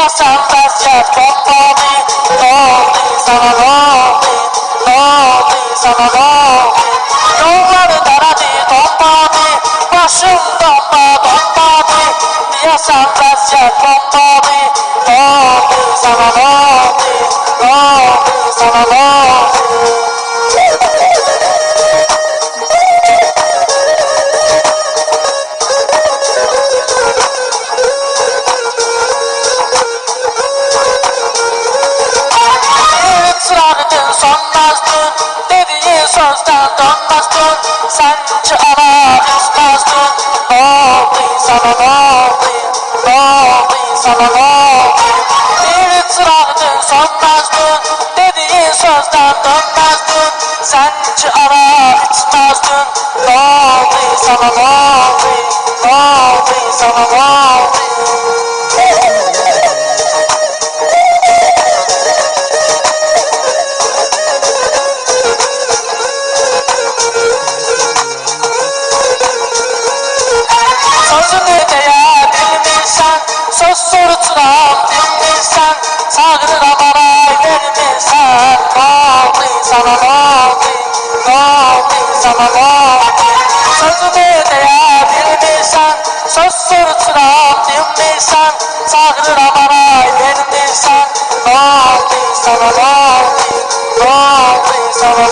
sen vaziyet topladı. Doldu sana doldu, doldu sana doldu. Yolları daradı topladı, başım donma donmadı. Niye sen vaziyet topladı. Doldu sana doldu, doldu sana doldu. Sırardın sonmazdın, dediğin sözden dönmezdin. Sence ana üzmezdin. Doldu sana doldu, doldu sana doldu. Bir sırardın sonmazdın, dediğin sözden dönmezdin. Sence ana içmezdin. Doldu sana doldu, doldu sana doldu. Sözünü deyə bilmirsən, söz soruturam dinmirsən, çağırıram aray vermirsən. Doldu sana doldu, doldu sana doldu. Sözünü deyə bilmirsən, söz soruturam dinmirsən, çağırıram aray vermirsən. Doldu sana doldu, doldu sana